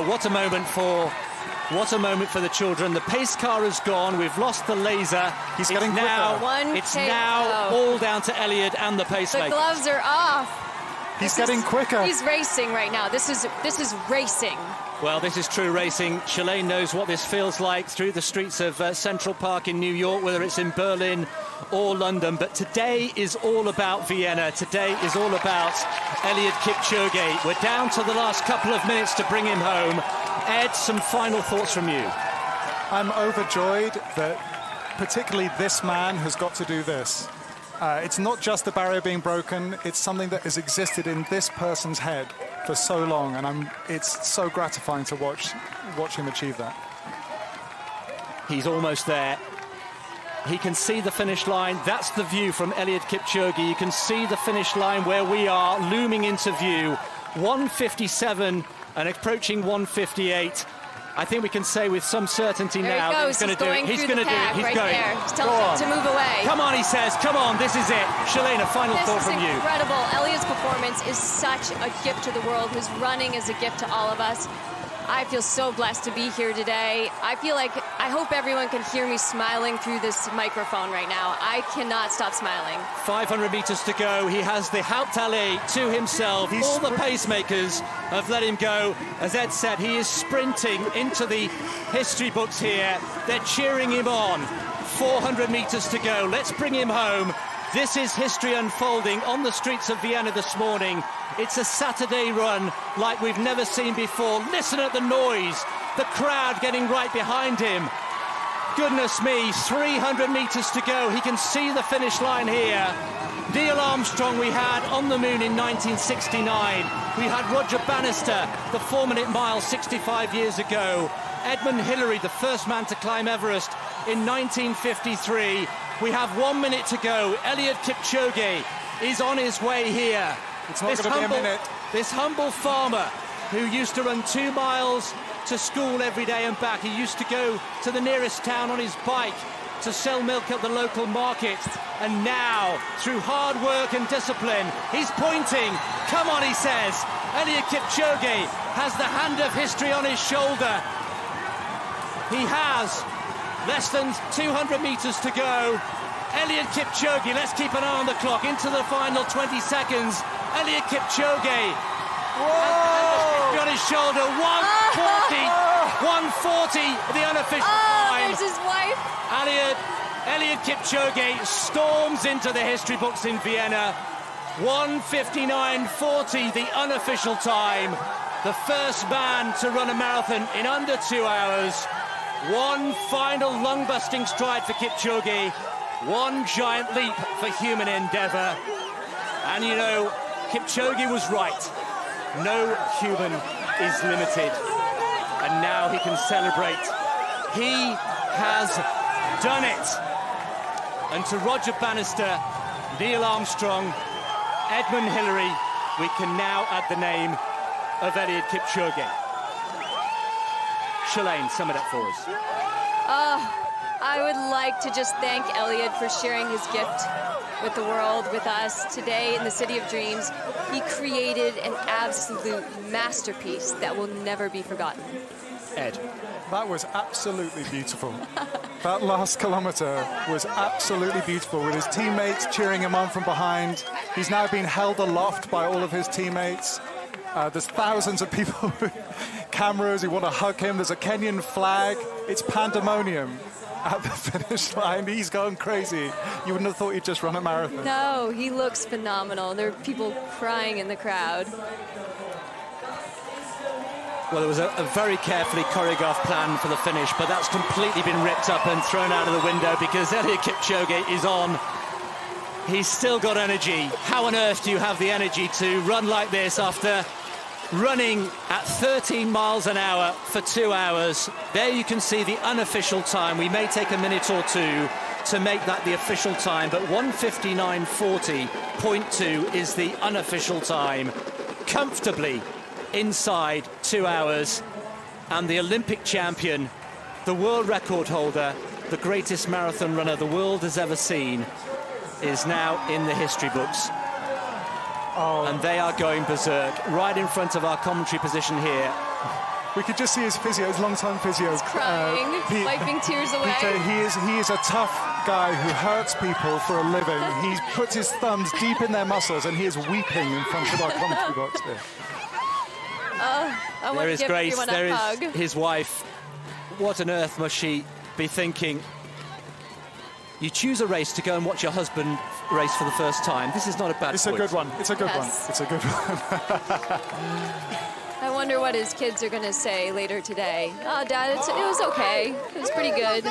what a moment for the children. The pace car has gone. We've lost the laser. He's getting quicker. It's now all down to Eliud and the pacemakers. The gloves are off. He's getting quicker. He's racing right now. This is racing. Well, this is true racing. Shalane knows what this feels like through the streets of Central Park in New York, whether it's in Berlin or London. But today is all about Vienna. Today is all about Eliud Kipchoge. We're down to the last couple of minutes to bring him home. Ed, some final thoughts from you. I'm overjoyed that particularly this man has got to do this. It's not just the barrier being broken, it's something that has existed in this person's head for so long, and it's so gratifying to watch him achieve that. He's almost there. He can see the finish line. That's the view from Eliud Kipchoge. You can see the finish line where we are looming into view. 1:57 and approaching 1:58. I think we can say with some certainty there now he that goes. he's going to do it. He's going to do it. He's right going. There. He's telling him to move away. Come on, he says. Come on, this is it. Shalane, a final thought from you. This is incredible. Eliud's performance is such a gift to the world. His running is a gift to all of us. I feel so blessed to be here today. I hope everyone can hear me smiling through this microphone right now. I cannot stop smiling. 500 meters to go. He has the Hauptallee to himself. All the pacemakers have let him go. As Ed said, he is sprinting into the history books here. They're cheering him on. 400 meters to go. Let's bring him home. This is history unfolding on the streets of Vienna this morning. It's a Saturday run like we've never seen before. Listen at the noise. The crowd getting right behind him. Goodness me, 300 meters to go. He can see the finish line here. Neil Armstrong we had on the moon in 1969. We had Roger Bannister, the 4-minute mile 65 years ago. Edmund Hillary, the first man to climb Everest in 1953. We have 1 minute to go. Eliud Kipchoge is on his way here. It's not going to be a minute. This humble farmer who used to run 2 miles to school every day and back. He used to go to the nearest town on his bike to sell milk at the local market. And now, through hard work and discipline, he's pointing. Come on, he says. Eliud Kipchoge has the hand of history on his shoulder. He has less than 200 meters to go. Eliud Kipchoge, let's keep an eye on the clock, into the final 20 seconds. Eliud Kipchoge, on his shoulder, 140, the unofficial time. There's his wife. Eliud Kipchoge storms into the history books in Vienna. 1:59.40, the unofficial time. The first man to run a marathon in under 2 hours. One final lung-busting stride for Kipchoge. One giant leap for human endeavor. And you know, Kipchoge was right. No human is limited. And now he can celebrate. He has done it. And to Roger Bannister, Neil Armstrong, Edmund Hillary, we can now add the name of Eliud Kipchoge. Shalane, sum it up for us. I would like to just thank Eliud for sharing his gift with the world, with us. Today in the City of Dreams, he created an absolute masterpiece that will never be forgotten. Ed. That was absolutely beautiful. That last kilometer was absolutely beautiful, with his teammates cheering him on from behind. He's now been held aloft by all of his teammates. There's thousands of people with cameras who want to hug him. There's a Kenyan flag. It's pandemonium at the finish line. He's going crazy. You wouldn't have thought he'd just run a marathon. No, he looks phenomenal. There are people crying in the crowd. Well, there was a very carefully choreographed plan for the finish, but that's completely been ripped up and thrown out of the window because Eliud Kipchoge is on. He's still got energy. How on earth do you have the energy to run like this after running at 13 miles an hour for 2 hours? There you can see the unofficial time. We may take a minute or two to make that the official time, but 1:59.40.2 is the unofficial time. Comfortably inside 2 hours. And the Olympic champion, the world record holder, the greatest marathon runner the world has ever seen, is now in the history books. And they are going berserk right in front of our commentary position here. We could just see his physio, his long-time physio. He's crying, wiping tears away. Peter, he is a tough guy who hurts people for a living. He puts his thumbs deep in their muscles, and he is weeping in front of our commentary box here. I want to give everyone a hug. There is his wife. What on earth must she be thinking? You choose a race to go and watch your husband race for the first time. This is not a bad It's point. a good one. It's a good one. Yes. It's a good one. I wonder what his kids are going to say later today. Oh, Dad, it was okay. It was pretty good.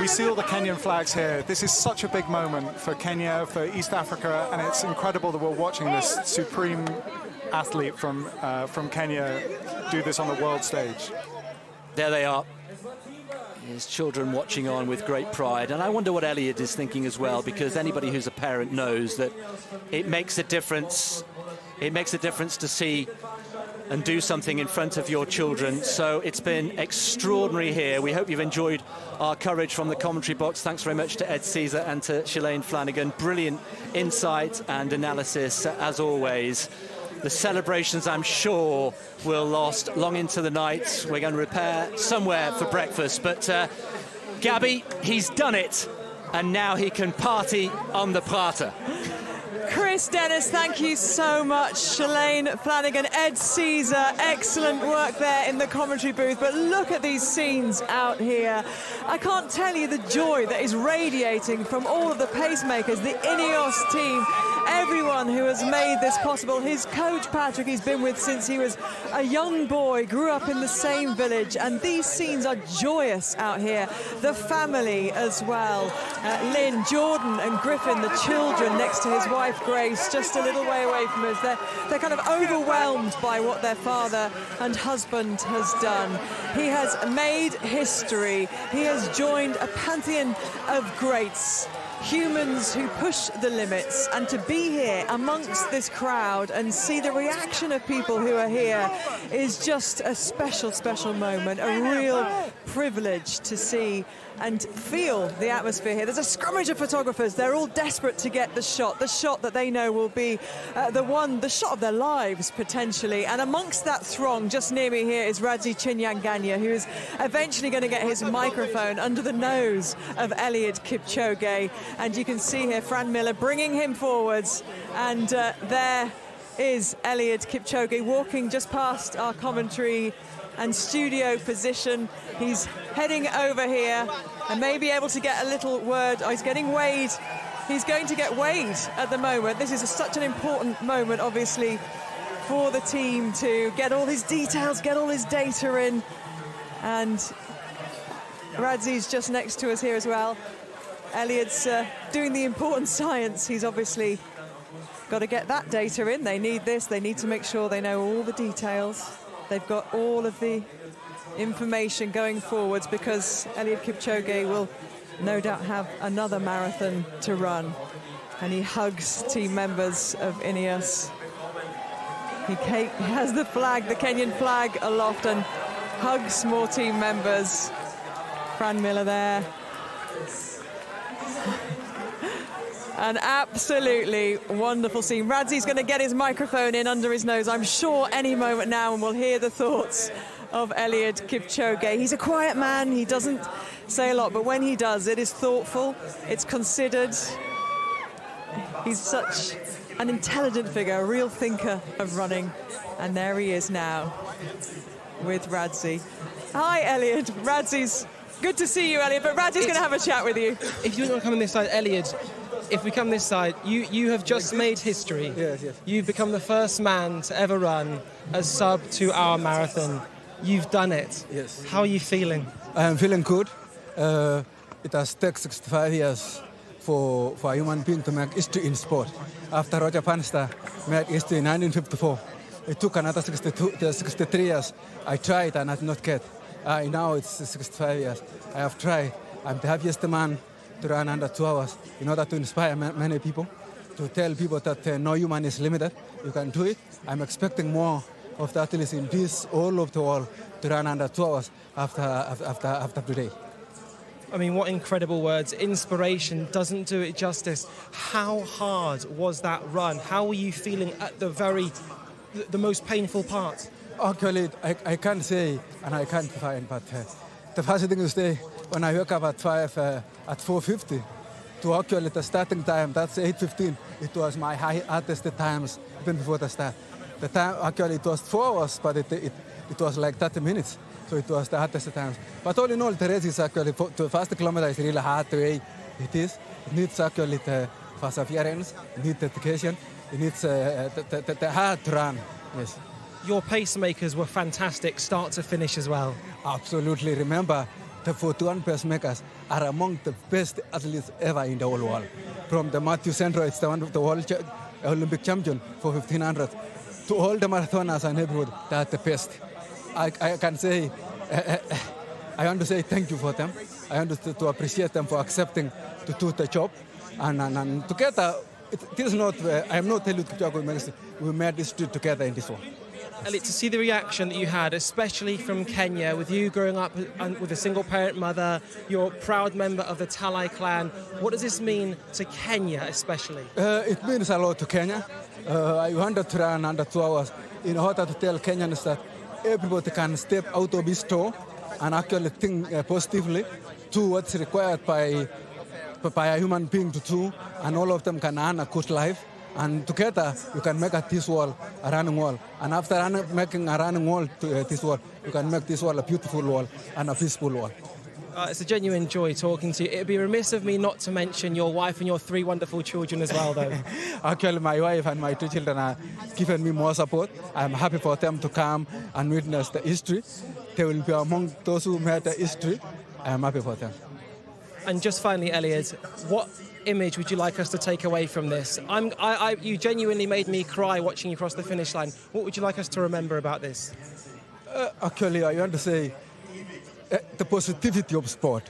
We see all the Kenyan flags here. This is such a big moment for Kenya, for East Africa, and it's incredible that we're watching this supreme athlete from Kenya do this on the world stage. There they are. His children watching on with great pride. And I wonder what Eliud is thinking as well, because anybody who's a parent knows that it makes a difference. It makes a difference to see and do something in front of your children. So it's been extraordinary here. We hope you've enjoyed our coverage from the commentary box. Thanks very much to Ed Caesar and to Shalane Flanagan. Brilliant insight and analysis, as always. The celebrations, I'm sure, will last long into the night. We're going to repair somewhere for breakfast. But Gabby, he's done it. And now he can party on the Prater. Chris Dennis, thank you so much. Shalane Flanagan, Ed Caesar, excellent work there in the commentary booth. But look at these scenes out here. I can't tell you the joy that is radiating from all of the pacemakers, the INEOS team, everyone who has made this possible. His coach, Patrick, he's been with since he was a young boy, grew up in the same village. And these scenes are joyous out here. The family as well. Lynn, Jordan and Griffin, the children next to his wife, Grace, just a little way away from us. They're kind of overwhelmed by what their father and husband has done. He has made history. He has joined a pantheon of greats, humans who push the limits, and to be here amongst this crowd and see the reaction of people who are here is just a special, special moment, a real privilege to see and feel the atmosphere here. There's a scrummage of photographers. They're all desperate to get the shot that they know will be the shot of their lives, potentially. And amongst that throng, just near me here, is Radzi Chinyanganya, who is eventually going to get his microphone under the nose of Eliud Kipchoge. And you can see here Fran Miller bringing him forwards. And there is Eliud Kipchoge walking just past our commentary and studio position. He's heading over here and may be able to get a little word. Oh, he's getting weighed. He's going to get weighed at the moment. This is such an important moment, obviously, for the team to get all his details, get all his data in. And Radzi's just next to us here as well. Eliud's doing the important science. He's obviously got to get that data in. They need this. They need to make sure they know all the details. They've got all of the information going forwards, because Eliud Kipchoge will no doubt have another marathon to run. And he hugs team members of INEOS. He has the flag, the Kenyan flag, aloft and hugs more team members. Fran Miller there. An absolutely wonderful scene. Radzi's going to get his microphone in under his nose, I'm sure, any moment now, and we'll hear the thoughts of Eliud Kipchoge. He's a quiet man. He doesn't say a lot, but when he does, it is thoughtful, it's considered. He's such an intelligent figure, a real thinker of running. And there he is now with Radzi. Hi, Eliud. Radzi's good to see you, Eliud, but Radzi's going to have a chat with you. If you want to come on this side, Eliud, if we come this side, you have just made history. Yes. You've become the first man to ever run a sub-2-hour marathon. You've done it. Yes. How are you feeling? I am feeling good. It has taken 65 years for a human being to make history in sport. After Roger Bannister made history in 1954, it took another 63 years. I tried and I did not get. Now it's 65 years. I have tried. I'm the happiest man to run under 2 hours in order to inspire many people, to tell people that no human is limited. You can do it. I'm expecting more of the athletes in this all over the world to run under 2 hours after today. I mean, what incredible words. Inspiration doesn't do it justice. How hard was that run? How were you feeling at the most painful part? Actually, I can't say and I can't find, but the first thing is say when I woke up at 4:50, to actually the starting time, that's 8:15. It was my hardest times even before the start. The time actually it was 4 hours, but it was like 30 minutes. So it was the hardest times. But all in all, the race is actually, the first kilometer is really hard the way it is. It needs actually the perseverance, it needs dedication, it needs the hard run. Yes. Your pacemakers were fantastic, start to finish as well. Absolutely. Remember, the 41 pacemakers are among the best athletes ever in the whole world. From the Matthew Sandro, it's the one of the world Olympic champion for 1500, to all the marathoners and everybody, they are the best. I can say, I want to say thank you for them. I want to appreciate them for accepting to do the job. And together, it is not, I am not Eliud Kipchoge, we made this together in this one. Eliud, to see the reaction that you had, especially from Kenya, with you growing up with a single-parent mother, you're a proud member of the Talai clan. What does this mean to Kenya, especially? It means a lot to Kenya. I wanted to run under 2 hours in order to tell Kenyans that everybody can step out of his store and actually think positively, do what's required by a human being to do, and all of them can earn a good life. And together, you can make this wall a running wall. And after making a running wall to this wall, you can make this wall a beautiful wall and a peaceful wall. It's a genuine joy talking to you. It would be remiss of me not to mention your wife and your 3 wonderful children as well, though. Actually, my wife and my 2 children are giving me more support. I'm happy for them to come and witness the history. They will be among those who made the history. I'm happy for them. And just finally, Eliud, what image would you like us to take away from this? You genuinely made me cry watching you cross the finish line. What would you like us to remember about this? Actually, I want to say the positivity of sport.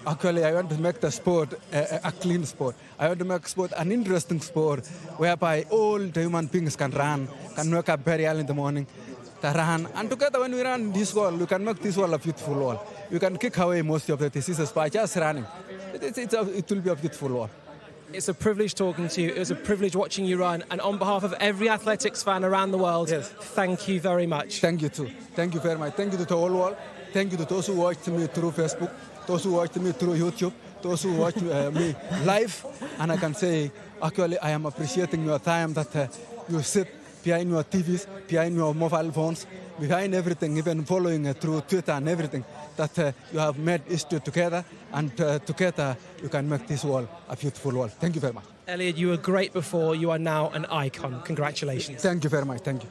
Actually, I want to make the sport a clean sport. I want to make sport an interesting sport whereby all the human beings can run, can wake up very early in the morning, to run. And together when we run this wall, we can make this wall a beautiful wall. We can kick away most of the diseases by just running. It will be a beautiful wall. It's a privilege talking to you. It was a privilege watching you run. And on behalf of every athletics fan around the world, yes, thank you very much. Thank you too. Thank you very much. Thank you to the whole world. Thank you to those who watched me through Facebook, those who watched me through YouTube, those who watched me live. And I can say, actually, I am appreciating your time that you sit behind your TVs, behind your mobile phones, behind everything, even following through Twitter and everything, that you have made history together, and together you can make this wall a beautiful wall. Thank you very much. Eliud, you were great before. You are now an icon. Congratulations. Thank you very much. Thank you.